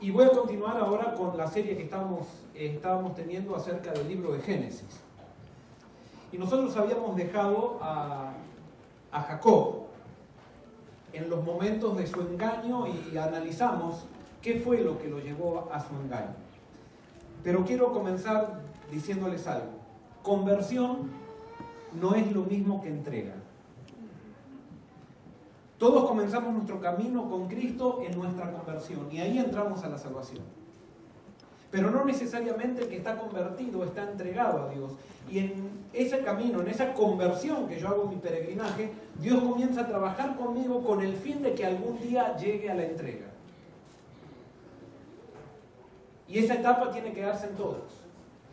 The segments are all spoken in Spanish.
Y voy a continuar ahora con la serie que estábamos teniendo acerca del libro de Génesis. Y nosotros habíamos dejado a Jacob en los momentos de su engaño y analizamos qué fue lo que lo llevó a su engaño. Pero quiero comenzar diciéndoles algo. Conversión no es lo mismo que entrega. Todos comenzamos nuestro camino con Cristo en nuestra conversión y ahí entramos a la salvación. Pero no necesariamente el que está convertido está entregado a Dios. Y en ese camino, en esa conversión que yo hago en mi peregrinaje, Dios comienza a trabajar conmigo con el fin de que algún día llegue a la entrega. Y esa etapa tiene que darse en todos.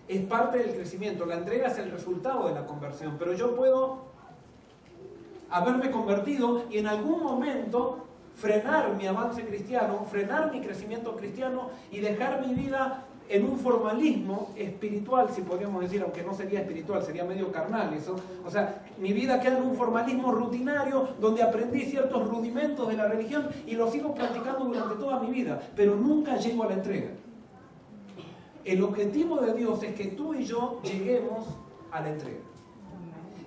Es parte del crecimiento. La entrega es el resultado de la conversión. Pero yo puedo haberme convertido y en algún momento frenar mi avance cristiano, frenar mi crecimiento cristiano y dejar mi vida en un formalismo espiritual, si podríamos decir, aunque no sería espiritual, sería medio carnal eso. O sea, mi vida queda en un formalismo rutinario donde aprendí ciertos rudimentos de la religión y lo sigo practicando durante toda mi vida, pero nunca llego a la entrega. El objetivo de Dios es que tú y yo lleguemos a la entrega.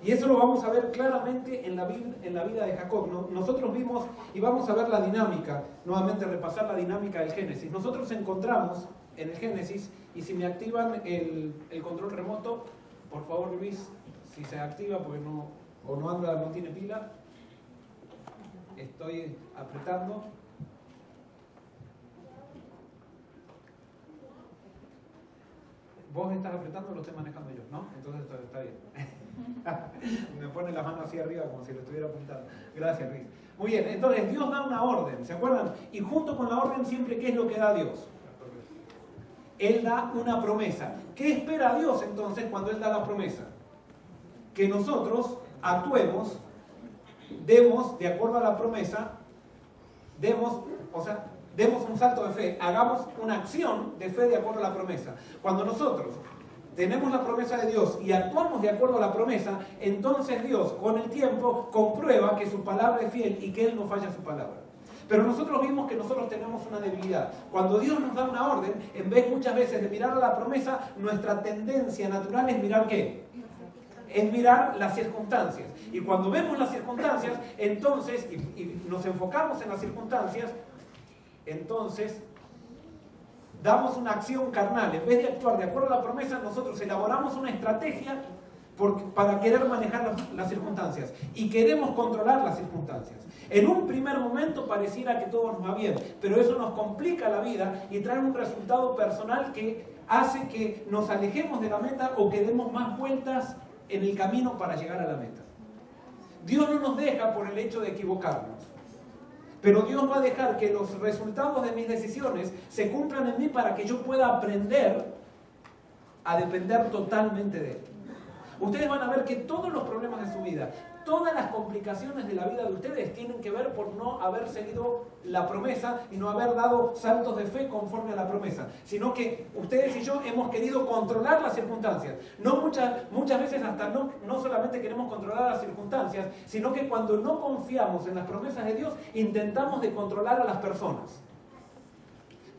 Y eso lo vamos a ver claramente en la vida de Jacob. Nosotros vimos, y vamos a ver la dinámica, nuevamente repasar la dinámica del Génesis. Nosotros encontramos en el Génesis, y si me activan el control remoto, por favor Luis, si se activa, porque no tiene pila, estoy apretando. Vos estás apretando, lo estoy manejando yo, ¿no? Entonces está bien. Me pone la mano así arriba como si lo estuviera apuntando. Gracias, Luis. Muy bien, entonces Dios da una orden, ¿se acuerdan? Y junto con la orden siempre, ¿qué es lo que da Dios? Él da una promesa. ¿Qué espera Dios entonces cuando Él da la promesa? Que nosotros actuemos, demos, de acuerdo a la promesa, demos un salto de fe, hagamos una acción de fe de acuerdo a la promesa. Cuando nosotros tenemos la promesa de Dios y actuamos de acuerdo a la promesa, entonces Dios con el tiempo comprueba que su palabra es fiel y que Él no falla su palabra. Pero nosotros vimos que nosotros tenemos una debilidad. Cuando Dios nos da una orden, en vez muchas veces de mirar a la promesa, nuestra tendencia natural es mirar ¿qué? Es mirar las circunstancias. Y cuando vemos las circunstancias, entonces, y nos enfocamos en las circunstancias, entonces damos una acción carnal. En vez de actuar de acuerdo a la promesa, nosotros elaboramos una estrategia para querer manejar las circunstancias y queremos controlar las circunstancias. En un primer momento pareciera que todo nos va bien, pero eso nos complica la vida y trae un resultado personal que hace que nos alejemos de la meta o que demos más vueltas en el camino para llegar a la meta. Dios no nos deja por el hecho de equivocarnos, pero Dios va a dejar que los resultados de mis decisiones se cumplan en mí para que yo pueda aprender a depender totalmente de Él. Ustedes van a ver que todos los problemas de su vida, todas las complicaciones de la vida de ustedes tienen que ver por no haber seguido la promesa y no haber dado saltos de fe conforme a la promesa, sino que ustedes y yo hemos querido controlar las circunstancias. Muchas veces hasta no solamente queremos controlar las circunstancias, sino que cuando no confiamos en las promesas de Dios, intentamos de controlar a las personas.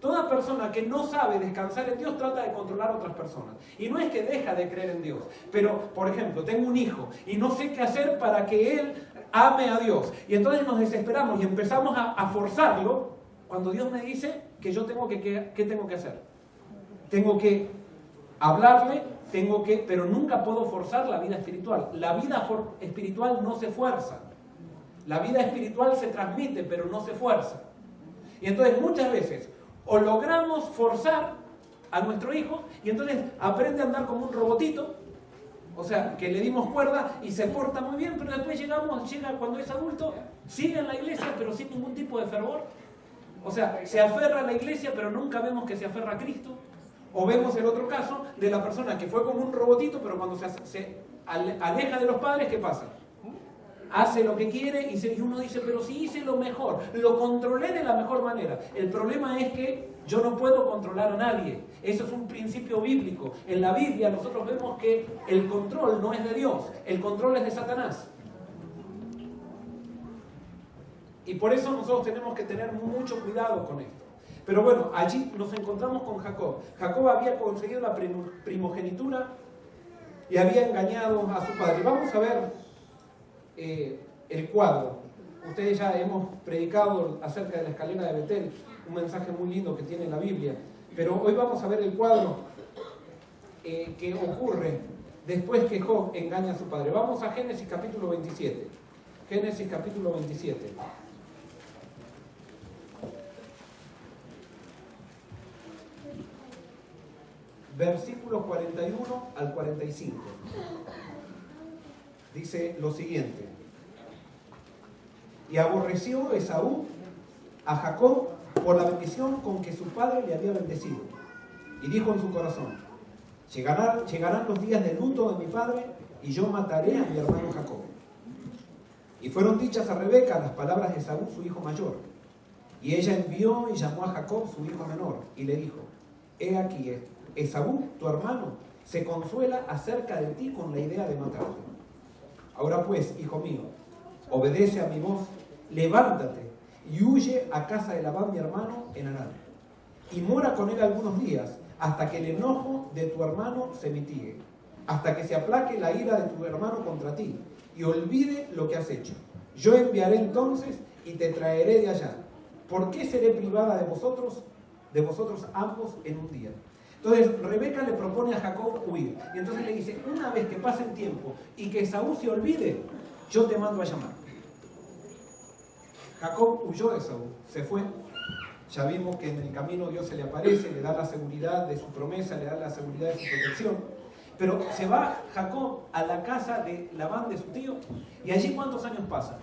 Toda persona que no sabe descansar en Dios trata de controlar a otras personas. Y no es que deja de creer en Dios. Pero, por ejemplo, tengo un hijo y no sé qué hacer para que él ame a Dios. Y entonces nos desesperamos y empezamos a forzarlo cuando Dios me dice que yo tengo ¿qué tengo que hacer? Tengo que hablarle, pero nunca puedo forzar la vida espiritual. La vida espiritual no se fuerza. La vida espiritual se transmite, pero no se fuerza. Y entonces muchas veces o logramos forzar a nuestro hijo y entonces aprende a andar como un robotito, o sea, que le dimos cuerda y se porta muy bien, pero después llega cuando es adulto, sigue en la iglesia pero sin ningún tipo de fervor. O sea, se aferra a la iglesia pero nunca vemos que se aferra a Cristo. O vemos el otro caso de la persona que fue como un robotito, pero cuando se aleja de los padres, ¿qué pasa? Hace lo que quiere y uno dice, pero si hice lo mejor, lo controlé de la mejor manera. El problema es que yo no puedo controlar a nadie. Eso es un principio bíblico. En la Biblia nosotros vemos que el control no es de Dios, el control es de Satanás. Y por eso nosotros tenemos que tener mucho cuidado con esto. Pero bueno, allí nos encontramos con Jacob. Jacob había conseguido la primogenitura y había engañado a su padre. Vamos a ver el cuadro. Ustedes ya hemos predicado acerca de la escalera de Betel, un mensaje muy lindo que tiene la Biblia. Pero hoy vamos a ver el cuadro que ocurre después que Job engaña a su padre. Vamos a Génesis capítulo 27. Génesis capítulo 27. Versículos 41 al 45. Dice lo siguiente: y aborreció Esaú a Jacob por la bendición con que su padre le había bendecido. Y dijo en su corazón: llegarán los días de luto de mi padre, y yo mataré a mi hermano Jacob. Y fueron dichas a Rebeca las palabras de Esaú, su hijo mayor. Y ella envió y llamó a Jacob, su hijo menor, y le dijo: he aquí, Esaú, tu hermano, se consuela acerca de ti con la idea de matarte. Ahora pues, hijo mío, obedece a mi voz, levántate y huye a casa de Labán, mi hermano, en Harán, y mora con él algunos días, hasta que el enojo de tu hermano se mitigue, hasta que se aplaque la ira de tu hermano contra ti, y olvide lo que has hecho. Yo enviaré entonces y te traeré de allá. ¿Por qué seré privada de vosotros ambos en un día? Entonces Rebeca le propone a Jacob huir. Y entonces le dice: una vez que pase el tiempo y que Esaú se olvide, yo te mando a llamar. Jacob huyó de Esaú, se fue. Ya vimos que en el camino Dios se le aparece, le da la seguridad de su promesa, le da la seguridad de su protección. Pero se va Jacob a la casa de Labán, de su tío, y allí ¿cuántos años pasan?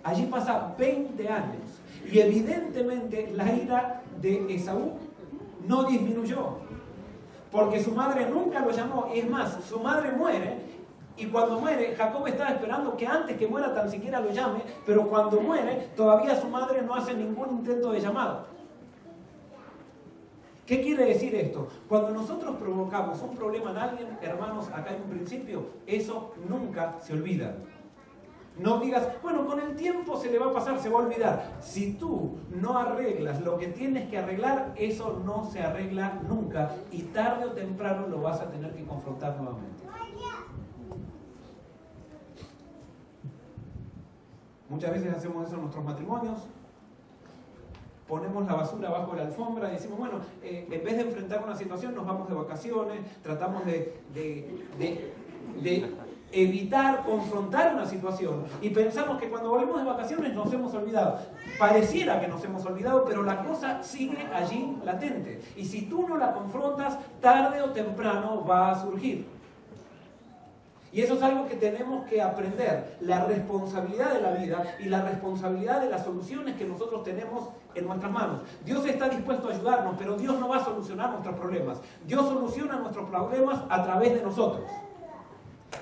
Allí pasa 20 años. Y evidentemente la ira de Esaú no disminuyó, porque su madre nunca lo llamó. Es más, su madre muere, y cuando muere, Jacob estaba esperando que antes que muera tan siquiera lo llame, pero cuando muere, todavía su madre no hace ningún intento de llamado. ¿Qué quiere decir esto? Cuando nosotros provocamos un problema en alguien, hermanos, acá hay un principio: eso nunca se olvida. No digas, bueno, con el tiempo se le va a pasar, se va a olvidar. Si tú no arreglas lo que tienes que arreglar, eso no se arregla nunca, y tarde o temprano lo vas a tener que confrontar nuevamente. Muchas veces hacemos eso en nuestros matrimonios. Ponemos la basura bajo la alfombra y decimos, bueno, en vez de enfrentar una situación, nos vamos de vacaciones, tratamos de evitar confrontar una situación, y pensamos que cuando volvemos de vacaciones nos hemos olvidado. Pareciera que nos hemos olvidado, pero la cosa sigue allí latente, y si tú no la confrontas, tarde o temprano va a surgir. Y eso es algo que tenemos que aprender: la responsabilidad de la vida y la responsabilidad de las soluciones que nosotros tenemos en nuestras manos. Dios está dispuesto a ayudarnos, pero Dios no va a solucionar nuestros problemas. Dios soluciona nuestros problemas a través de nosotros,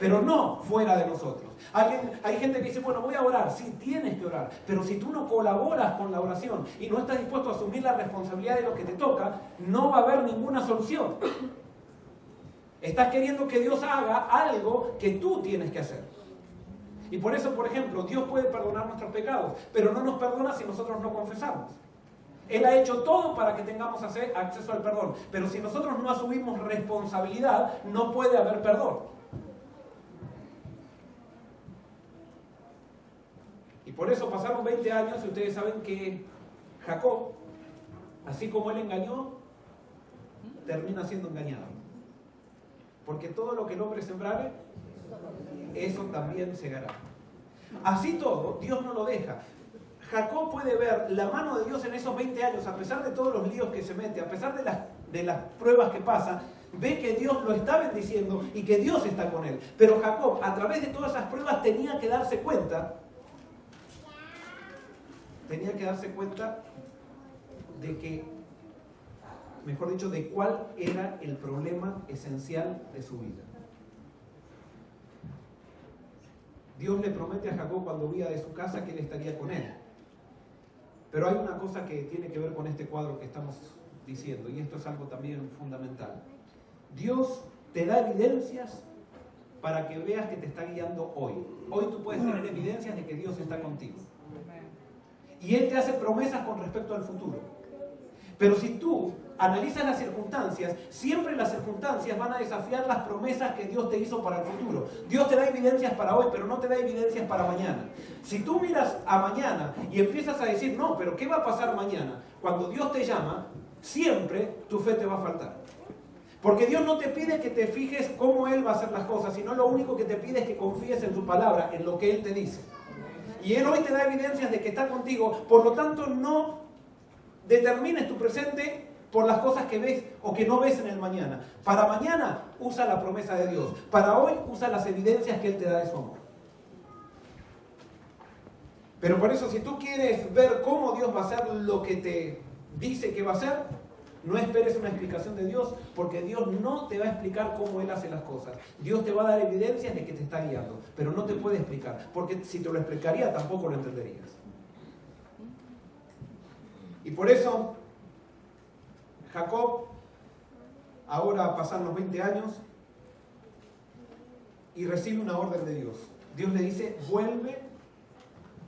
pero no fuera de nosotros. Hay gente que dice, bueno, voy a orar. Sí, tienes que orar, pero si tú no colaboras con la oración y no estás dispuesto a asumir la responsabilidad de lo que te toca, no va a haber ninguna solución. Estás queriendo que Dios haga algo que tú tienes que hacer. Y por eso, por ejemplo, Dios puede perdonar nuestros pecados, pero no nos perdona si nosotros no confesamos. Él ha hecho todo para que tengamos acceso al perdón, pero si nosotros no asumimos responsabilidad, no puede haber perdón. Y por eso pasaron 20 años y ustedes saben que Jacob, así como él engañó, termina siendo engañado. Porque todo lo que el hombre sembrare, eso también segará. Así todo, Dios no lo deja. Jacob puede ver la mano de Dios en esos 20 años, a pesar de todos los líos que se mete, a pesar de las pruebas que pasa, ve que Dios lo está bendiciendo y que Dios está con él. Pero Jacob, a través de todas esas pruebas, tenía que darse cuenta de que, mejor dicho, de cuál era el problema esencial de su vida. Dios le promete a Jacob cuando huía de su casa que él estaría con él. Pero hay una cosa que tiene que ver con este cuadro que estamos diciendo, y esto es algo también fundamental. Dios te da evidencias para que veas que te está guiando hoy. Hoy tú puedes tener evidencias de que Dios está contigo. Y Él te hace promesas con respecto al futuro. Pero si tú analizas las circunstancias, siempre las circunstancias van a desafiar las promesas que Dios te hizo para el futuro. Dios te da evidencias para hoy, pero no te da evidencias para mañana. Si tú miras a mañana y empiezas a decir, no, pero ¿qué va a pasar mañana? Cuando Dios te llama, siempre tu fe te va a faltar. Porque Dios no te pide que te fijes cómo Él va a hacer las cosas, sino lo único que te pide es que confíes en su palabra, en lo que Él te dice. Y Él hoy te da evidencias de que está contigo, por lo tanto no determines tu presente por las cosas que ves o que no ves en el mañana. Para mañana usa la promesa de Dios. Para hoy usa las evidencias que Él te da de su amor. Pero por eso, si tú quieres ver cómo Dios va a hacer lo que te dice que va a hacer, no esperes una explicación de Dios, porque Dios no te va a explicar cómo Él hace las cosas. Dios te va a dar evidencias de que te está guiando, pero no te puede explicar, porque si te lo explicaría tampoco lo entenderías. Y por eso Jacob, ahora pasan los 20 años y recibe una orden de Dios. Dios le dice, vuelve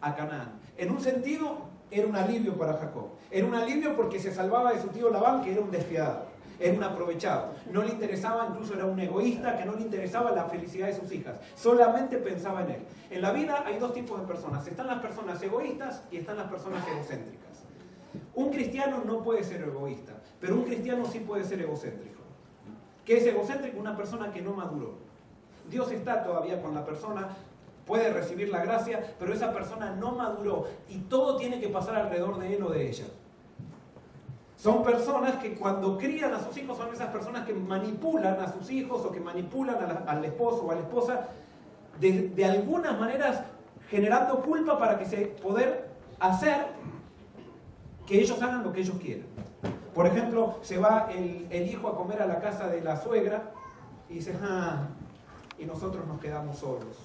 a Canaán. En un sentido, era un alivio para Jacob. Era un alivio porque se salvaba de su tío Labán, que era un despiadado, era un aprovechado. No le interesaba, incluso era un egoísta, que no le interesaba la felicidad de sus hijas. Solamente pensaba en él. En la vida hay dos tipos de personas. Están las personas egoístas y están las personas egocéntricas. Un cristiano no puede ser egoísta, pero un cristiano sí puede ser egocéntrico. ¿Qué es egocéntrico? Una persona que no maduró. Dios está todavía con la persona, puede recibir la gracia, pero esa persona no maduró y todo tiene que pasar alrededor de él o de ella. Son personas que cuando crían a sus hijos son esas personas que manipulan a sus hijos o que manipulan al esposo o a la esposa de algunas maneras generando culpa para que se poder hacer que ellos hagan lo que ellos quieran. Por ejemplo, se va el hijo a comer a la casa de la suegra y dice, y nosotros nos quedamos solos.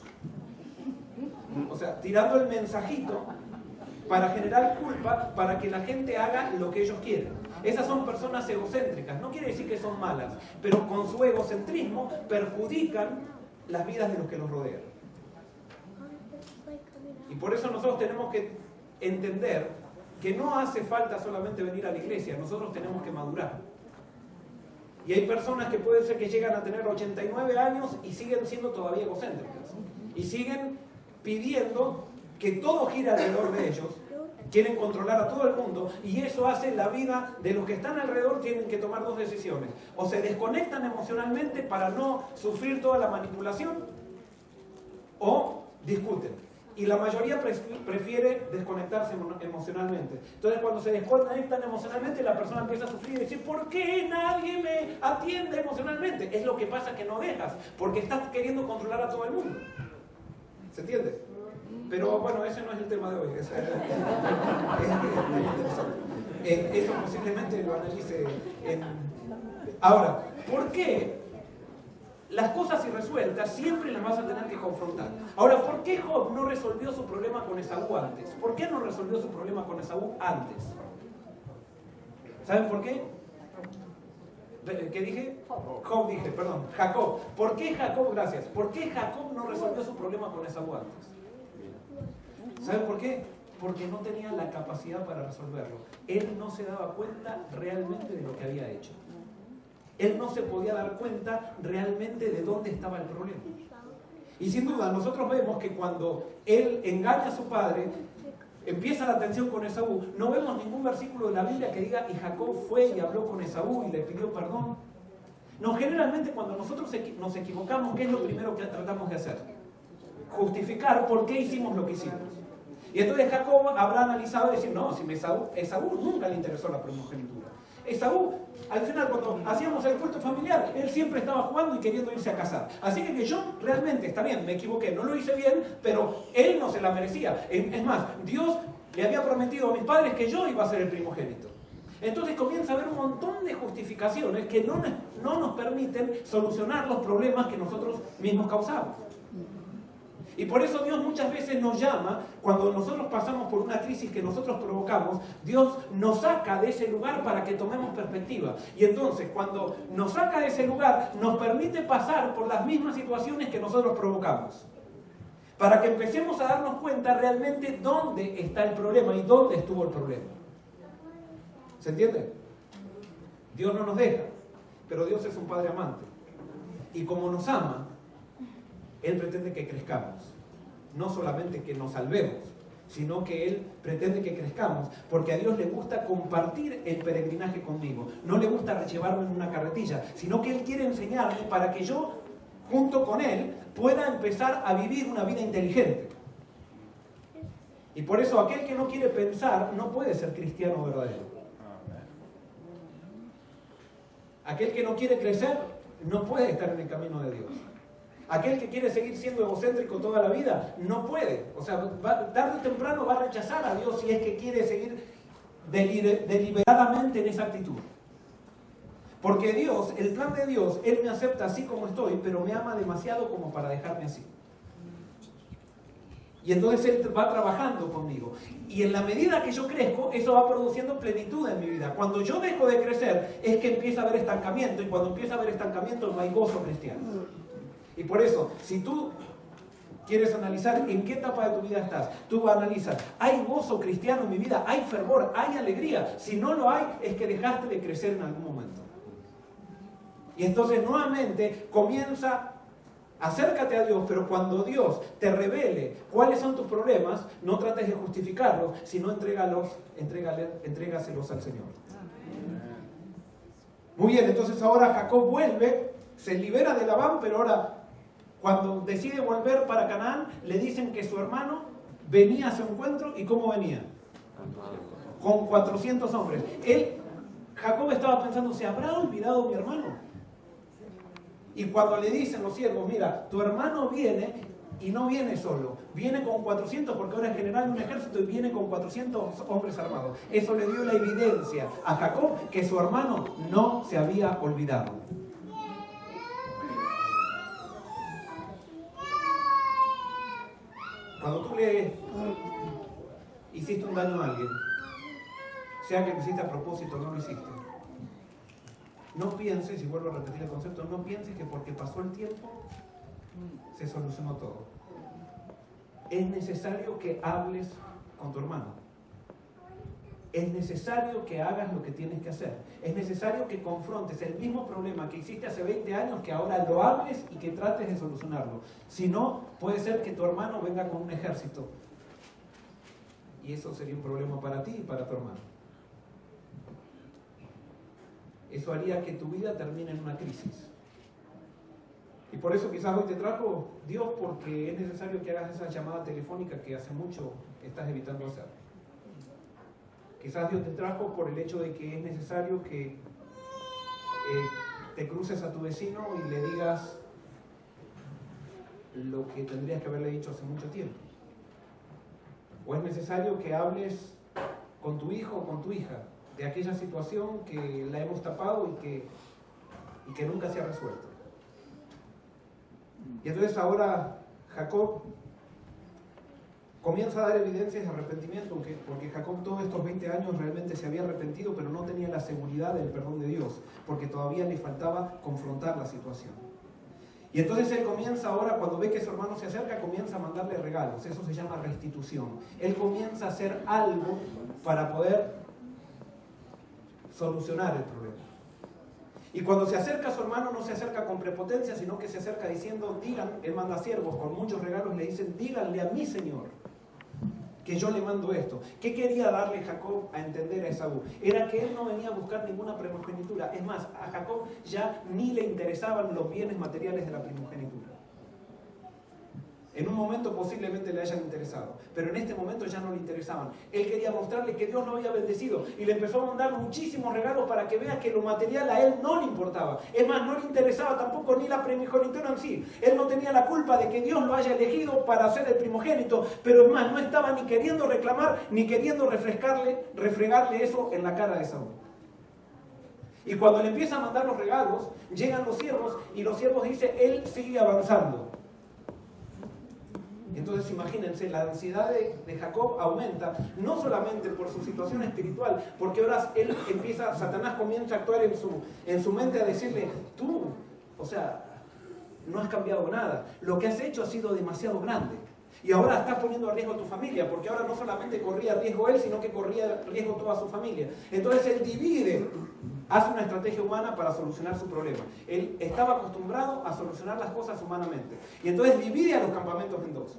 O sea, tirando el mensajito para generar culpa, para que la gente haga lo que ellos quieren. Esas son personas egocéntricas. No quiere decir que son malas, pero con su egocentrismo perjudican las vidas de los que los rodean. Y por eso nosotros tenemos que entender que no hace falta solamente venir a la iglesia, nosotros tenemos que madurar. Y hay personas que puede ser que llegan a tener 89 años y siguen siendo todavía egocéntricas. Y siguen pidiendo que todo gire alrededor de ellos, quieren controlar a todo el mundo, y eso hace la vida de los que están alrededor. Tienen que tomar dos decisiones: o se desconectan emocionalmente para no sufrir toda la manipulación, o discuten. Y la mayoría prefiere desconectarse emocionalmente. Entonces, cuando se desconectan emocionalmente, la persona empieza a sufrir y decir, ¿por qué nadie me atiende emocionalmente? Es lo que pasa, que no dejas, porque estás queriendo controlar a todo el mundo. ¿Se entiende? Pero bueno, ese no es el tema de hoy. Es interesante. Eso posiblemente lo analice Ahora, ¿por qué las cosas irresueltas siempre las vas a tener que confrontar? Ahora, ¿por qué Job no resolvió su problema con Esaú antes? ¿Por qué no resolvió su problema con Esaú antes? ¿Saben por qué? ¿Qué dije? Job dije, perdón, Jacob. ¿Por qué Jacob? Gracias. ¿Por qué Jacob no resolvió su problema con Esaú antes? ¿Saben por qué? Porque no tenía la capacidad para resolverlo. Él no se daba cuenta realmente de lo que había hecho. Él no se podía dar cuenta realmente de dónde estaba el problema. Y sin duda, nosotros vemos que cuando él engaña a su padre, empieza la tensión con Esaú. No vemos ningún versículo de la Biblia que diga, y Jacob fue y habló con Esaú y le pidió perdón. No, generalmente cuando nosotros nos equivocamos, ¿qué es lo primero que tratamos de hacer? Justificar por qué hicimos lo que hicimos. Y entonces Jacob habrá analizado y decir, no, si Esaú nunca le interesó la primogenitura. Esaú, al final, cuando hacíamos el culto familiar, él siempre estaba jugando y queriendo irse a casar. Así que yo realmente, está bien, me equivoqué, no lo hice bien, pero él no se la merecía. Es más, Dios le había prometido a mis padres que yo iba a ser el primogénito. Entonces comienza a haber un montón de justificaciones que no nos permiten solucionar los problemas que nosotros mismos causamos. Y por eso Dios muchas veces nos llama, cuando nosotros pasamos por una crisis que nosotros provocamos, Dios nos saca de ese lugar para que tomemos perspectiva. Y entonces, cuando nos saca de ese lugar, nos permite pasar por las mismas situaciones que nosotros provocamos. Para que empecemos a darnos cuenta realmente dónde está el problema y dónde estuvo el problema. ¿Se entiende? Dios no nos deja, pero Dios es un Padre amante. Y como nos ama, Él pretende que crezcamos. No solamente que nos salvemos, sino que Él pretende que crezcamos, porque a Dios le gusta compartir el peregrinaje conmigo. No le gusta llevarme en una carretilla, sino que Él quiere enseñarme para que yo, junto con Él, pueda empezar a vivir una vida inteligente. Y por eso aquel que no quiere pensar no puede ser cristiano verdadero. Aquel que no quiere crecer no puede estar en el camino de Dios. Aquel que quiere seguir siendo egocéntrico toda la vida no puede. O sea, tarde o temprano va a rechazar a Dios si es que quiere seguir deliberadamente en esa actitud. Porque Dios, el plan de Dios, Él me acepta así como estoy, pero me ama demasiado como para dejarme así. Y entonces Él va trabajando conmigo. Y en la medida que yo crezco, eso va produciendo plenitud en mi vida. Cuando yo dejo de crecer, es que empieza a haber estancamiento. Y cuando empieza a haber estancamiento, no hay gozo cristiano. Y por eso, si tú quieres analizar en qué etapa de tu vida estás, tú analizas, ¿hay gozo cristiano en mi vida? ¿Hay fervor? ¿Hay alegría? Si no lo hay, es que dejaste de crecer en algún momento. Y entonces nuevamente comienza... Acércate a Dios, pero cuando Dios te revele cuáles son tus problemas, no trates de justificarlos, sino entrégaselos al Señor. Muy bien, entonces ahora Jacob vuelve, se libera de Labán, pero ahora cuando decide volver para Canaán, le dicen que su hermano venía a su encuentro. ¿Y cómo venía? Con 400 hombres. Jacob estaba pensando, ¿se habrá olvidado mi hermano? Y cuando le dicen los siervos, mira, tu hermano viene y no viene solo, viene con 400 porque ahora es general de un ejército y viene con 400 hombres armados. Eso le dio la evidencia a Jacob que su hermano no se había olvidado. Cuando tú le hiciste un daño a alguien, sea que lo hiciste a propósito o no lo hiciste, no pienses, y vuelvo a repetir el concepto, no pienses que porque pasó el tiempo se solucionó todo. Es necesario que hables con tu hermano. Es necesario que hagas lo que tienes que hacer. Es necesario que confrontes el mismo problema que hiciste hace 20 años, que ahora lo hables y que trates de solucionarlo. Si no, puede ser que tu hermano venga con un ejército. Y eso sería un problema para ti y para tu hermano. Eso haría que tu vida termine en una crisis. Y por eso quizás hoy te trajo Dios, porque es necesario que hagas esa llamada telefónica que hace mucho estás evitando hacer. Quizás Dios te trajo por el hecho de que es necesario que te cruces a tu vecino y le digas lo que tendrías que haberle dicho hace mucho tiempo. O es necesario que hables con tu hijo o con tu hija de aquella situación que la hemos tapado y que nunca se ha resuelto. Y entonces ahora Jacob comienza a dar evidencias de arrepentimiento, porque Jacob todos estos 20 años realmente se había arrepentido, pero no tenía la seguridad del perdón de Dios, porque todavía le faltaba confrontar la situación. Y entonces él comienza ahora, cuando ve que su hermano se acerca, comienza a mandarle regalos. Eso se llama restitución. Él comienza a hacer algo para poder solucionar el problema. Y cuando se acerca a su hermano, no se acerca con prepotencia, sino que se acerca diciendo, él manda siervos con muchos regalos, le dicen, díganle a mi Señor que yo le mando esto. ¿Qué quería darle Jacob a entender a Esaú? Era que él no venía a buscar ninguna primogenitura. Es más, a Jacob ya ni le interesaban los bienes materiales de la primogenitura. En un momento posiblemente le hayan interesado, pero en este momento ya no le interesaban. Él quería mostrarle que Dios lo había bendecido y le empezó a mandar muchísimos regalos para que vea que lo material a él no le importaba. Es más, no le interesaba tampoco ni la primogenitura en sí. Él no tenía la culpa de que Dios lo haya elegido para ser el primogénito, pero es más, no estaba ni queriendo reclamar ni queriendo refregarle eso en la cara de Saúl. Y cuando le empieza a mandar los regalos, llegan los siervos y los siervos dicen, él sigue avanzando. Entonces imagínense, la ansiedad de Jacob aumenta, no solamente por su situación espiritual, porque ahora Satanás comienza a actuar en su mente a decirle, tú, o sea, no has cambiado nada, lo que has hecho ha sido demasiado grande. Y ahora estás poniendo a riesgo a tu familia, porque ahora no solamente corría riesgo él, sino que corría riesgo toda su familia. Entonces él divide, hace una estrategia humana para solucionar su problema. Él estaba acostumbrado a solucionar las cosas humanamente. Y entonces divide a los campamentos en dos.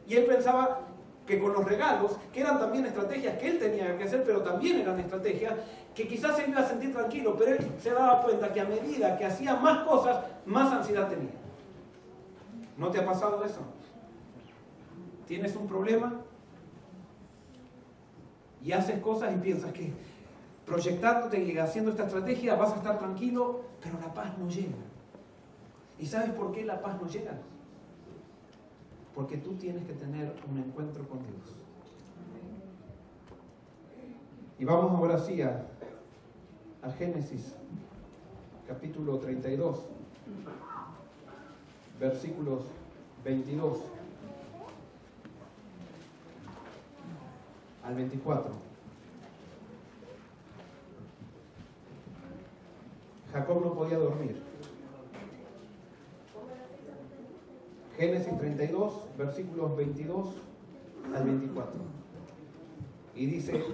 Y él pensaba que con los regalos, que eran también estrategias que él tenía que hacer, pero también eran estrategias que quizás se iba a sentir tranquilo, pero él se daba cuenta que a medida que hacía más cosas, más ansiedad tenía. ¿No te ha pasado eso? ¿Tienes un problema? Y haces cosas y piensas que proyectándote y haciendo esta estrategia vas a estar tranquilo, pero la paz no llega. ¿Y sabes por qué la paz no llega? Porque tú tienes que tener un encuentro con Dios. Y vamos ahora sí a Génesis, capítulo 32, versículos 22 al 24. Jacob no podía dormir. Génesis 32, versículos 22 al 24. Y dice: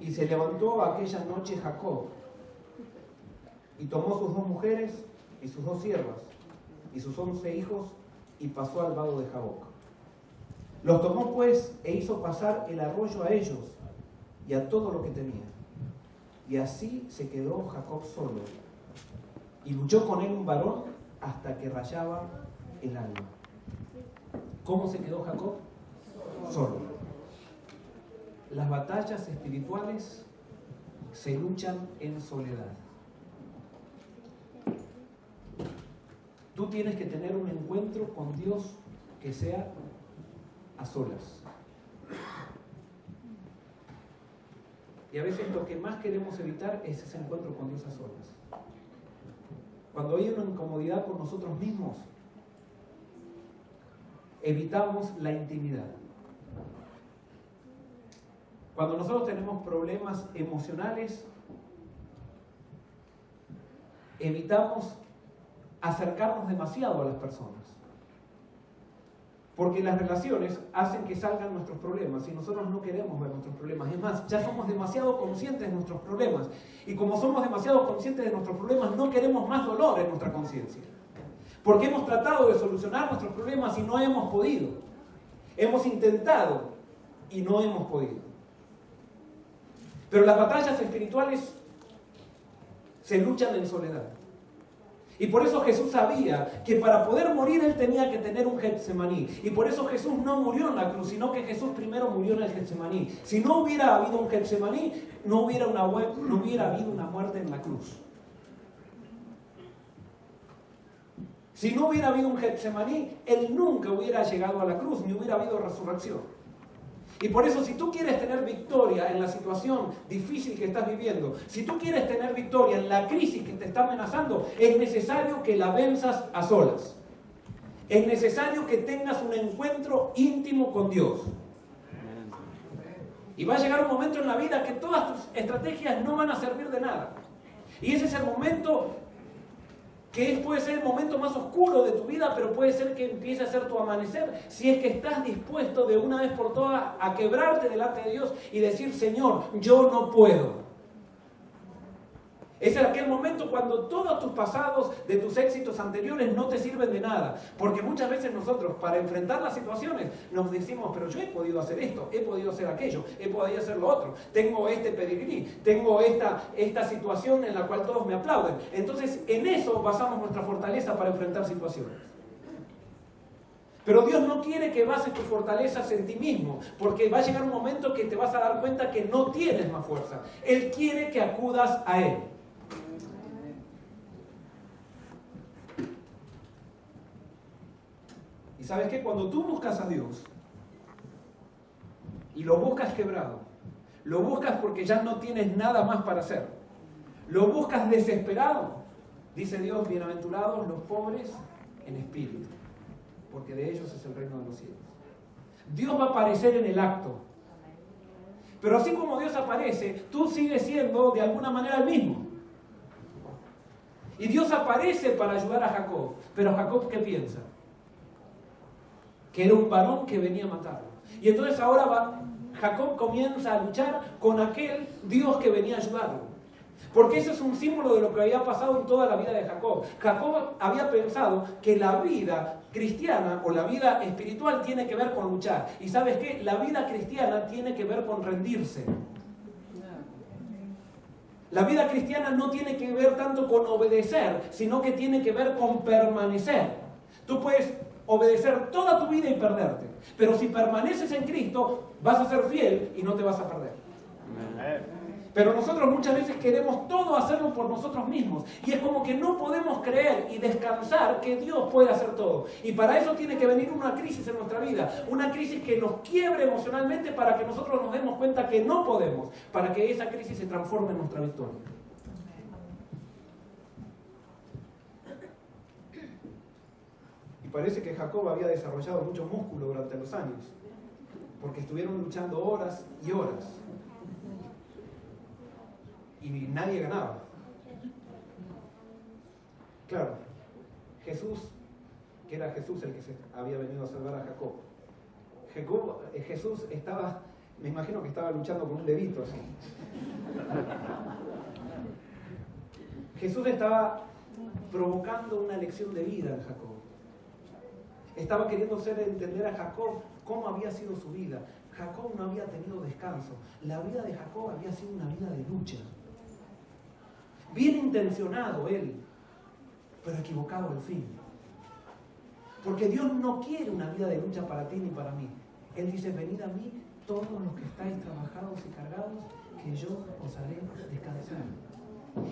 y se levantó aquella noche Jacob, y tomó sus 2 mujeres y sus 2 siervas, y sus 11 hijos, y pasó al vado de Jaboc. Los tomó pues, e hizo pasar el arroyo a ellos, y a todo lo que tenía. Y así se quedó Jacob solo, y luchó con él un varón hasta que rayaba el alba. ¿Cómo se quedó Jacob? Solo. Las batallas espirituales se luchan en soledad. Tú tienes que tener un encuentro con Dios que sea a solas. Y a veces lo que más queremos evitar es ese encuentro con Dios a solas. Cuando hay una incomodidad con nosotros mismos, evitamos la intimidad. Cuando nosotros tenemos problemas emocionales, evitamos acercarnos demasiado a las personas. Porque las relaciones hacen que salgan nuestros problemas y nosotros no queremos ver nuestros problemas. Es más, ya somos demasiado conscientes de nuestros problemas. Y como somos demasiado conscientes de nuestros problemas, no queremos más dolor en nuestra conciencia. Porque hemos tratado de solucionar nuestros problemas y no hemos podido. Hemos intentado y no hemos podido. Pero las batallas espirituales se luchan en soledad. Y por eso Jesús sabía que para poder morir Él tenía que tener un Getsemaní. Y por eso Jesús no murió en la cruz, sino que Jesús primero murió en el Getsemaní. Si no hubiera habido un Getsemaní, no hubiera habido una muerte en la cruz. Si no hubiera habido un Getsemaní, Él nunca hubiera llegado a la cruz, ni hubiera habido resurrección. Y por eso, si tú quieres tener victoria en la situación difícil que estás viviendo, si tú quieres tener victoria en la crisis que te está amenazando, es necesario que la venzas a solas. Es necesario que tengas un encuentro íntimo con Dios. Y va a llegar un momento en la vida que todas tus estrategias no van a servir de nada. Y ese es el momento que puede ser el momento más oscuro de tu vida, pero puede ser que empiece a ser tu amanecer, si es que estás dispuesto de una vez por todas a quebrarte delante de Dios y decir: Señor, yo no puedo. Es aquel momento cuando todos tus pasados, de tus éxitos anteriores, no te sirven de nada. Porque muchas veces nosotros, para enfrentar las situaciones, nos decimos: pero yo he podido hacer esto, he podido hacer aquello, he podido hacer lo otro. Tengo este pedigrí, tengo esta situación en la cual todos me aplauden. Entonces, en eso basamos nuestra fortaleza para enfrentar situaciones. Pero Dios no quiere que bases tus fortalezas en ti mismo, porque va a llegar un momento que te vas a dar cuenta que no tienes más fuerza. Él quiere que acudas a Él. Y ¿sabes qué? Cuando tú buscas a Dios y lo buscas quebrado, lo buscas porque ya no tienes nada más para hacer, lo buscas desesperado, dice Dios: bienaventurados los pobres en espíritu, porque de ellos es el reino de los cielos. Dios va a aparecer en el acto, pero así como Dios aparece, tú sigues siendo de alguna manera el mismo. Y Dios aparece para ayudar a Jacob, pero Jacob, ¿qué piensa? que era un varón que venía a matarlo. Y entonces ahora Jacob comienza a luchar con aquel Dios que venía a ayudarlo. Porque ese es un símbolo de lo que había pasado en toda la vida de Jacob. Jacob había pensado que la vida cristiana o la vida espiritual tiene que ver con luchar. ¿Y sabes qué? La vida cristiana tiene que ver con rendirse. La vida cristiana no tiene que ver tanto con obedecer, sino que tiene que ver con permanecer. Tú puedes obedecer toda tu vida y perderte, pero si permaneces en Cristo, vas a ser fiel y no te vas a perder. Pero nosotros muchas veces queremos todo hacerlo por nosotros mismos. Y es como que no podemos creer y descansar que Dios puede hacer todo. Y para eso tiene que venir una crisis en nuestra vida. Una crisis que nos quiebre emocionalmente para que nosotros nos demos cuenta que no podemos. Para que esa crisis se transforme en nuestra victoria. Y parece que Jacob había desarrollado mucho músculo durante los años. Porque estuvieron luchando horas y horas. Y nadie ganaba. Claro, Jesús, que era Jesús el que se había venido a salvar a Jacob. Jesús estaba, me imagino que estaba luchando con un levito así. Jesús estaba provocando una lección de vida en Jacob. Estaba queriendo hacer entender a Jacob cómo había sido su vida. Jacob no había tenido descanso. La vida de Jacob había sido una vida de lucha. Bien intencionado él, pero equivocado al fin. Porque Dios no quiere una vida de lucha para ti ni para mí. Él dice, venid a mí todos los que estáis trabajados y cargados, que yo os haré descansar.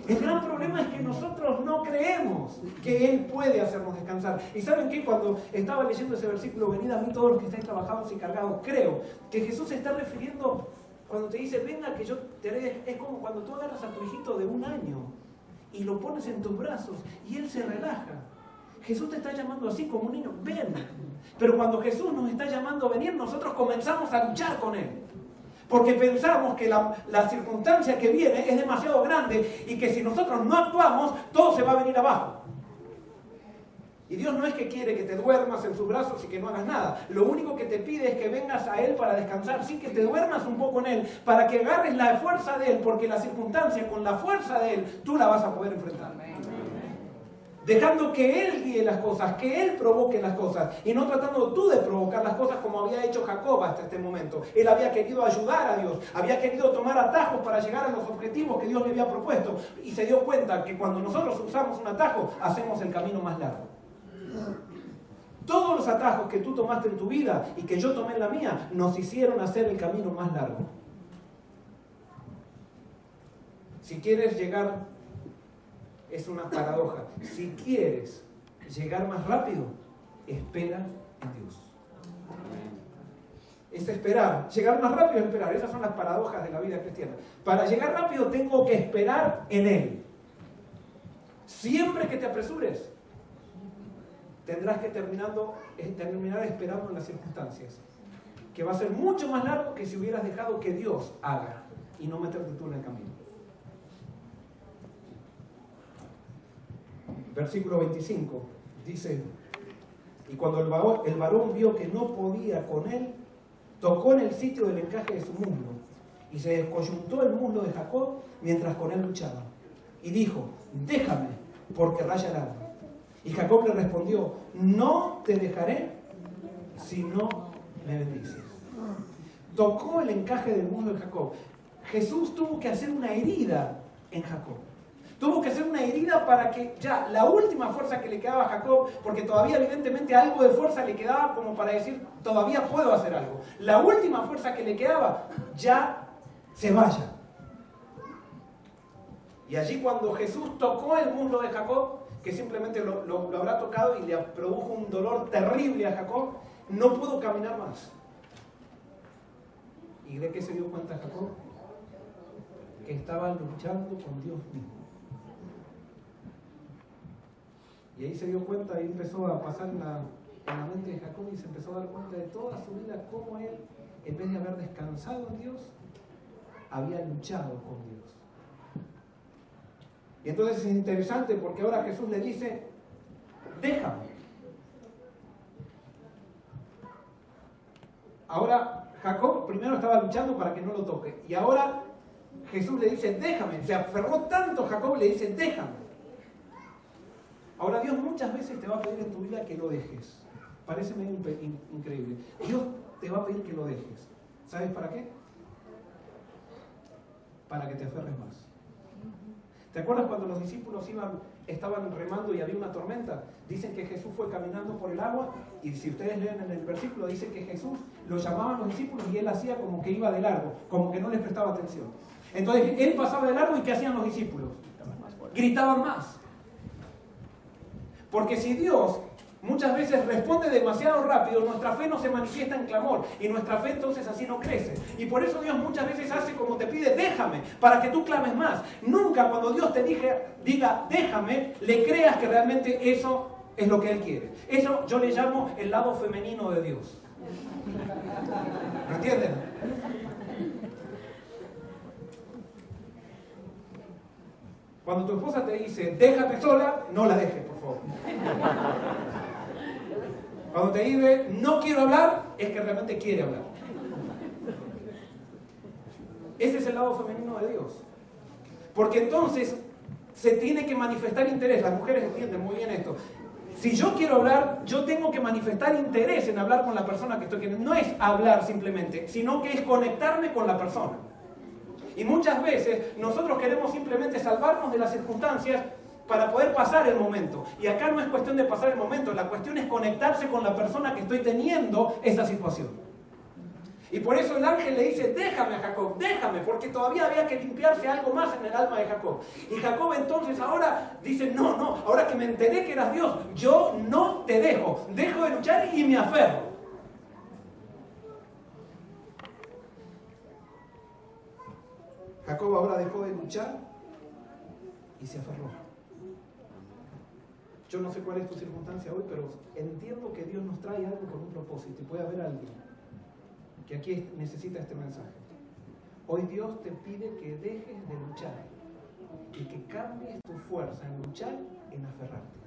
El gran problema es que nosotros no creemos que Él puede hacernos descansar. ¿Y saben qué? Cuando estaba leyendo ese versículo, venid a mí todos los que estáis trabajados y cargados, creo que Jesús se está refiriendo. Cuando te dice, venga que yo te haré, es como cuando tú agarras a tu hijito de 1 año y lo pones en tus brazos y él se relaja. Jesús te está llamando así como un niño, ven. Pero cuando Jesús nos está llamando a venir, nosotros comenzamos a luchar con Él. Porque pensamos que la circunstancia que viene es demasiado grande y que si nosotros no actuamos, todo se va a venir abajo. Y Dios no es que quiere que te duermas en sus brazos y que no hagas nada. Lo único que te pide es que vengas a Él para descansar. Sí, que te duermas un poco en Él, para que agarres la fuerza de Él, porque la circunstancia con la fuerza de Él, tú la vas a poder enfrentar. Dejando que Él guíe las cosas, que Él provoque las cosas, y no tratando tú de provocar las cosas como había hecho Jacob hasta este momento. Él había querido ayudar a Dios, había querido tomar atajos para llegar a los objetivos que Dios le había propuesto, y se dio cuenta que cuando nosotros usamos un atajo, hacemos el camino más largo. Todos los atajos que tú tomaste en tu vida y que yo tomé en la mía, nos hicieron hacer el camino más largo. Si quieres llegar, es una paradoja, si quieres llegar más rápido, espera en Dios. Es esperar, llegar más rápido es esperar. Esas son las paradojas de la vida cristiana. Para llegar rápido tengo que esperar en Él. Siempre que te apresures, tendrás que terminar esperando en las circunstancias, que va a ser mucho más largo que si hubieras dejado que Dios haga y no meterte tú en el camino. Versículo 25 dice, y cuando el varón vio que no podía con él, tocó en el sitio del encaje de su muslo, y se descoyuntó el muslo de Jacob mientras con él luchaba, y dijo, déjame, porque raya el alma. Y Jacob le respondió, no te dejaré si no me bendices. Tocó el encaje del muslo de Jacob. Jesús tuvo que hacer una herida en Jacob. Tuvo que hacer una herida para que ya la última fuerza que le quedaba a Jacob, porque todavía evidentemente algo de fuerza le quedaba como para decir, todavía puedo hacer algo. La última fuerza que le quedaba ya se vaya. Y allí cuando Jesús tocó el muslo de Jacob, que simplemente lo habrá tocado y le produjo un dolor terrible a Jacob, no pudo caminar más. ¿Y de qué se dio cuenta Jacob? Que estaba luchando con Dios mismo. Y ahí se dio cuenta, y empezó a pasar en la mente de Jacob y se empezó a dar cuenta de toda su vida cómo él, en vez de haber descansado en Dios, había luchado con Dios. Y entonces es interesante porque ahora Jesús le dice, déjame. Ahora Jacob primero estaba luchando para que no lo toque. Y ahora Jesús le dice, déjame. Se aferró tanto Jacob, le dice, déjame. Ahora Dios muchas veces te va a pedir en tu vida que lo dejes. Parece medio increíble. Dios te va a pedir que lo dejes. ¿Sabes para qué? Para que te aferres más. ¿Te acuerdas cuando los discípulos estaban remando y había una tormenta? Dicen que Jesús fue caminando por el agua, y si ustedes leen en el versículo, dice que Jesús los llamaban los discípulos y él hacía como que iba de largo, como que no les prestaba atención. Entonces él pasaba de largo y ¿qué hacían los discípulos? Gritaban más. Porque si Dios muchas veces responde demasiado rápido, nuestra fe no se manifiesta en clamor, y nuestra fe entonces así no crece. Y por eso Dios muchas veces hace como te pide, déjame, para que tú clames más. Nunca cuando Dios te diga déjame, le creas que realmente eso es lo que Él quiere. Eso yo le llamo el lado femenino de Dios. ¿Me entienden? Cuando tu esposa te dice, déjame sola, no la dejes, por favor. Cuando te dice, no quiero hablar, es que realmente quiere hablar. Ese es el lado femenino de Dios. Porque entonces se tiene que manifestar interés. Las mujeres entienden muy bien esto. Si yo quiero hablar, yo tengo que manifestar interés en hablar con la persona que estoy queriendo. No es hablar simplemente, sino que es conectarme con la persona. Y muchas veces nosotros queremos simplemente salvarnos de las circunstancias para poder pasar el momento. Y acá no es cuestión de pasar el momento, la cuestión es conectarse con la persona que estoy teniendo esa situación. Y por eso el ángel le dice, déjame a Jacob, déjame, porque todavía había que limpiarse algo más en el alma de Jacob. Y Jacob entonces ahora dice, no, ahora que me enteré que eras Dios, yo no te dejo de luchar y me aferro. Jacob ahora dejó de luchar y se aferró. Yo no sé cuál es tu circunstancia hoy, pero entiendo que Dios nos trae algo con un propósito. Y puede haber alguien que aquí necesita este mensaje. Hoy Dios te pide que dejes de luchar y que cambies tu fuerza en luchar en aferrarte.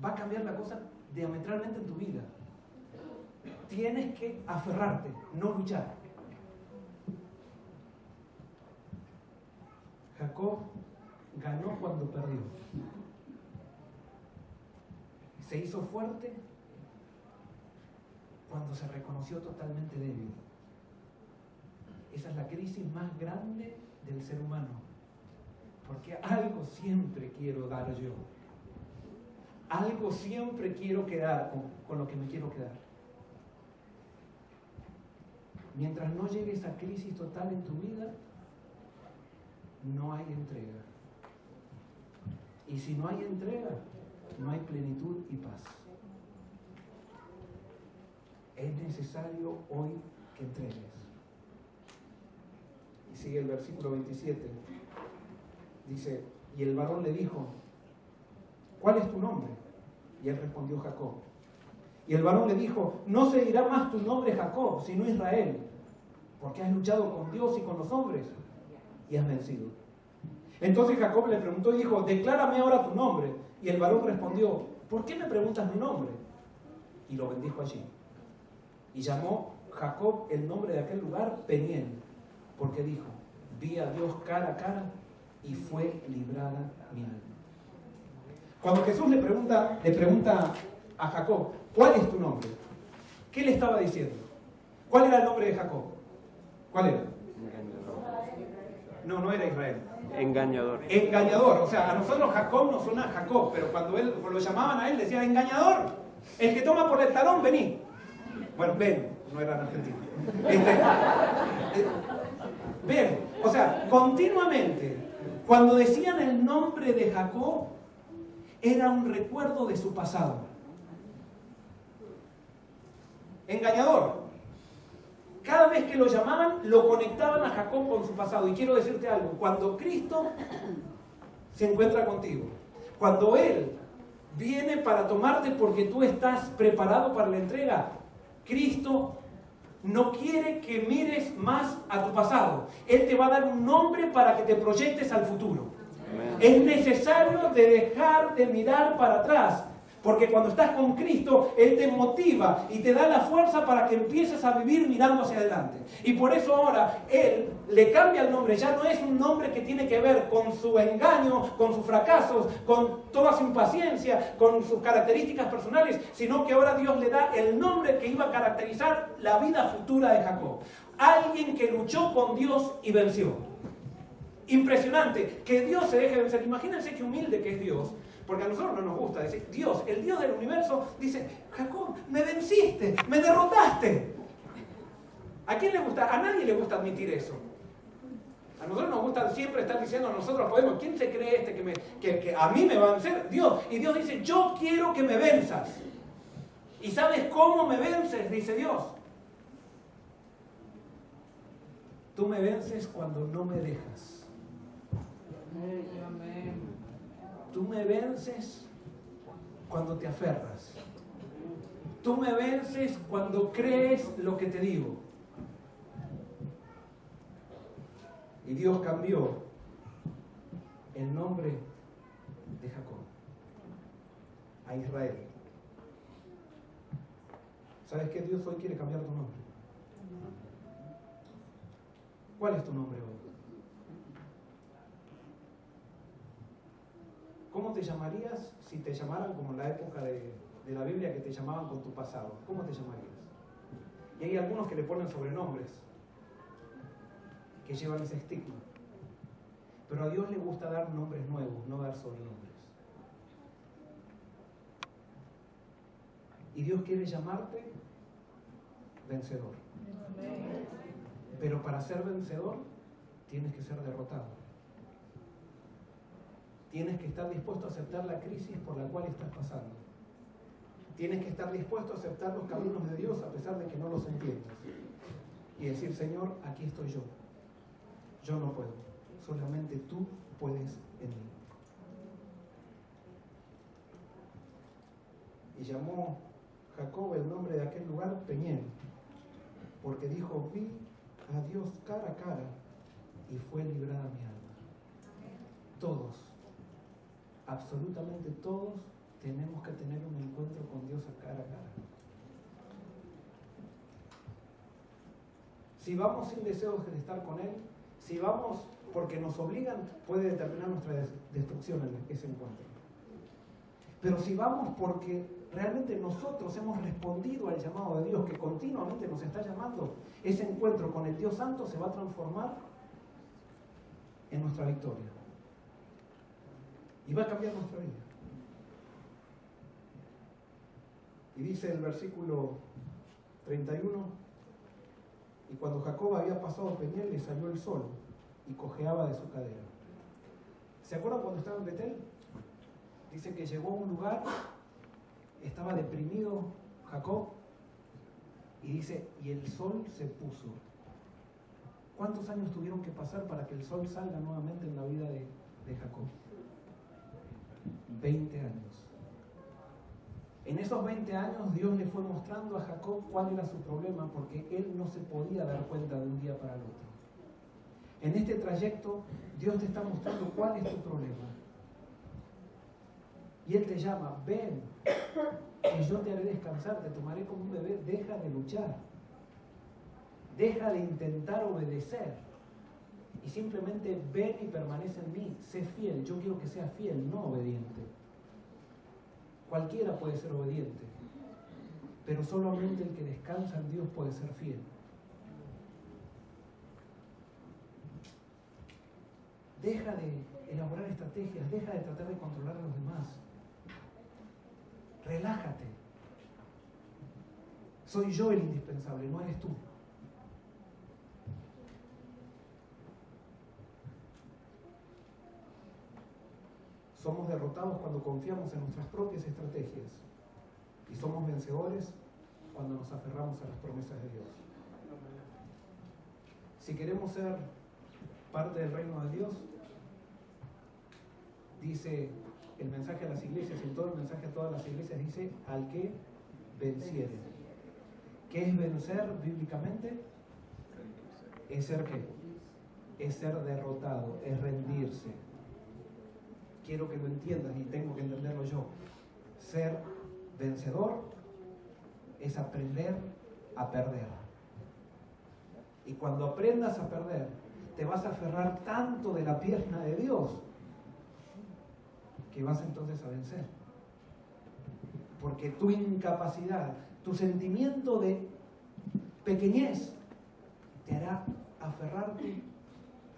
Va a cambiar la cosa diametralmente en tu vida. Tienes que aferrarte, no luchar. Jacob ganó cuando perdió. Se hizo fuerte cuando se reconoció totalmente débil. Esa es la crisis más grande del ser humano. Porque algo siempre quiero dar yo. Algo siempre quiero quedar con lo que me quiero quedar. Mientras no llegue esa crisis total en tu vida, no hay entrega. Y si no hay entrega, no hay plenitud y paz. Es necesario hoy que entregues. Y sigue el versículo 27. Dice, y el varón le dijo, ¿cuál es tu nombre? Y él respondió, Jacob. Y el varón le dijo, no se dirá más tu nombre Jacob, sino Israel, porque has luchado con Dios y con los hombres y has vencido. Entonces Jacob le preguntó y dijo, declárame ahora tu nombre. Y el varón respondió, ¿por qué me preguntas mi nombre? Y lo bendijo allí. Y llamó Jacob el nombre de aquel lugar Peniel, porque dijo, vi a Dios cara a cara y fue librada mi alma. Cuando Jesús le pregunta a Jacob, ¿cuál es tu nombre? ¿Qué le estaba diciendo? ¿Cuál era el nombre de Jacob? ¿Cuál era? No era Israel. Engañador. Engañador. O sea, a nosotros Jacob nos suena a Jacob, pero cuando lo llamaban a él, decían engañador. El que toma por el talón, vení. Bueno, ven, no eran argentinos. Ven, o sea, continuamente, cuando decían el nombre de Jacob, era un recuerdo de su pasado. Engañador. Cada vez que lo llamaban, lo conectaban a Jacob con su pasado. Y quiero decirte algo, cuando Cristo se encuentra contigo, cuando Él viene para tomarte porque tú estás preparado para la entrega, Cristo no quiere que mires más a tu pasado. Él te va a dar un nombre para que te proyectes al futuro. Amén. Es necesario de dejar de mirar para atrás Porque cuando estás con Cristo, Él te motiva y te da la fuerza para que empieces a vivir mirando hacia adelante. Y por eso ahora Él le cambia el nombre. Ya no es un nombre que tiene que ver con su engaño, con sus fracasos, con toda su impaciencia, con sus características personales, sino que ahora Dios le da el nombre que iba a caracterizar la vida futura de Jacob. Alguien que luchó con Dios y venció. Impresionante, que Dios se deje vencer. Imagínense qué humilde que es Dios. Porque a nosotros no nos gusta decir, Dios, el Dios del universo, dice, Jacob, me venciste, me derrotaste. ¿A quién le gusta? A nadie le gusta admitir eso. A nosotros nos gusta siempre estar diciendo, nosotros podemos, ¿quién se cree que a mí me va a vencer? Dios. Y Dios dice, yo quiero que me venzas. ¿Y sabes cómo me vences? Dice Dios. Tú me vences cuando no me dejas. Amén. Tú me vences cuando te aferras. Tú me vences cuando crees lo que te digo. Y Dios cambió el nombre de Jacob a Israel. ¿Sabes qué? Dios hoy quiere cambiar tu nombre. ¿Cuál es tu nombre hoy? ¿Cómo te llamarías si te llamaran como en la época de la Biblia que te llamaban con tu pasado? ¿Cómo te llamarías? Y hay algunos que le ponen sobrenombres que llevan ese estigma. Pero a Dios le gusta dar nombres nuevos, no dar sobrenombres. Y Dios quiere llamarte vencedor. Pero para ser vencedor tienes que ser derrotado. Tienes que estar dispuesto a aceptar la crisis por la cual estás pasando. Tienes que estar dispuesto a aceptar los caminos de Dios a pesar de que no los entiendas. Y decir, Señor, aquí estoy yo. Yo no puedo. Solamente tú puedes en mí. Y llamó Jacob el nombre de aquel lugar Peniel, porque dijo, vi a Dios cara a cara y fue librada mi alma. Todos, absolutamente todos, tenemos que tener un encuentro con Dios a cara a cara. Si vamos sin deseos de estar con Él, si vamos porque nos obligan, puede determinar nuestra destrucción en ese encuentro. Pero si vamos porque realmente nosotros hemos respondido al llamado de Dios que continuamente nos está llamando, ese encuentro con el Dios Santo se va a transformar en nuestra victoria. Y va a cambiar nuestra vida. Y dice el versículo 31, y cuando Jacob había pasado Peniel, le salió el sol y cojeaba de su cadera. ¿Se acuerdan cuando estaba en Betel? Dice que llegó a un lugar, estaba deprimido Jacob, y dice, y el sol se puso. ¿Cuántos años tuvieron que pasar para que el sol salga nuevamente en la vida de Jacob? 20 años. En esos 20 años Dios le fue mostrando a Jacob cuál era su problema, porque él no se podía dar cuenta de un día para el otro. En este trayecto Dios te está mostrando cuál es tu problema. Y Él te llama, ven, que yo te haré descansar, te tomaré como un bebé, deja de luchar. Deja de intentar obedecer. Y simplemente ven y permanece en mí, sé fiel. Yo quiero que seas fiel, no obediente. Cualquiera puede ser obediente, pero solamente el que descansa en Dios puede ser fiel. Deja de elaborar estrategias, deja de tratar de controlar a los demás. Relájate. Soy yo el indispensable, no eres tú. Somos derrotados cuando confiamos en nuestras propias estrategias y somos vencedores cuando nos aferramos a las promesas de Dios. Si queremos ser parte del reino de Dios, dice el mensaje a las iglesias, y en todo el mensaje a todas las iglesias dice, al que venciere. ¿Qué es vencer bíblicamente? Es ser ¿qué? Es ser derrotado, es rendirse. Quiero que lo entiendas y tengo que entenderlo yo. Ser vencedor es aprender a perder. Y cuando aprendas a perder, te vas a aferrar tanto de la pierna de Dios que vas entonces a vencer. Porque tu incapacidad, tu sentimiento de pequeñez, te hará aferrarte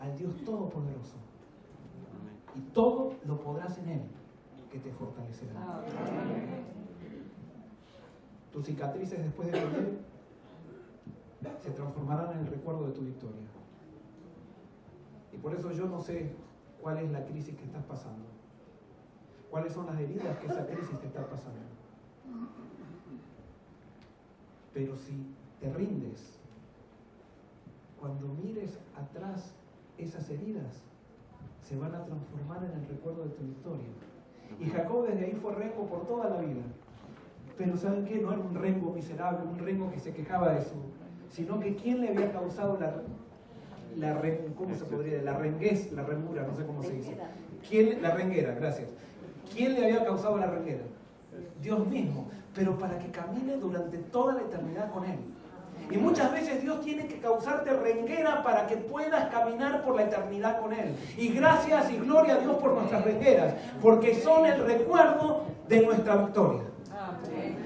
al Dios Todopoderoso. Y todo lo podrás en Él, que te fortalecerá. Tus cicatrices después de morir se transformarán en el recuerdo de tu victoria. Y por eso yo no sé cuál es la crisis que estás pasando. ¿Cuáles son las heridas que esa crisis te está pasando? Pero si te rindes, cuando mires atrás esas heridas, se van a transformar en el recuerdo de tu victoria. Y Jacob desde ahí fue rengo por toda la vida. Pero ¿saben qué? No era un rengo miserable, un rengo que se quejaba de su... Sino que ¿quién le había causado ¿cómo se podría? La renguez, la remura, no sé cómo se dice. La renguera, gracias. ¿Quién le había causado la renguera? Dios mismo. Pero para que camine durante toda la eternidad con Él. Y muchas veces Dios tiene que causarte renguera para que puedas caminar por la eternidad con Él. Y gracias y gloria a Dios por nuestras rengueras, porque son el recuerdo de nuestra victoria.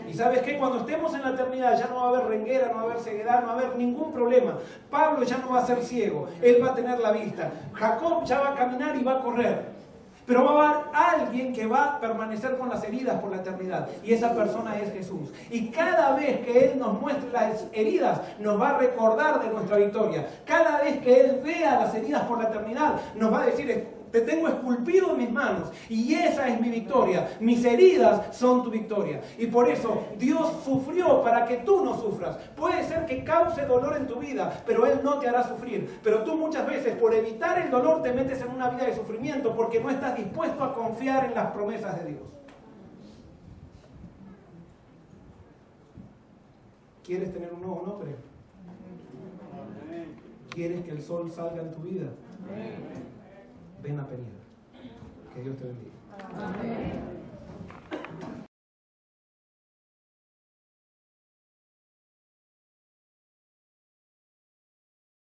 Y ¿sabes qué? Cuando estemos en la eternidad ya no va a haber renguera, no va a haber ceguedad, no va a haber ningún problema. Pablo ya no va a ser ciego, él va a tener la vista. Jacob ya va a caminar y va a correr. Pero va a haber alguien que va a permanecer con las heridas por la eternidad. Y esa persona es Jesús. Y cada vez que Él nos muestre las heridas, nos va a recordar de nuestra victoria. Cada vez que Él vea las heridas por la eternidad, nos va a decir: te tengo esculpido en mis manos y esa es mi victoria. Mis heridas son tu victoria. Y por eso Dios sufrió para que tú no sufras. Puede ser que cause dolor en tu vida, pero Él no te hará sufrir. Pero tú muchas veces, por evitar el dolor, te metes en una vida de sufrimiento porque no estás dispuesto a confiar en las promesas de Dios. ¿Quieres tener un nuevo nombre? ¿Quieres que el sol salga en tu vida? Ven a Peña. Que Dios te bendiga. Amén.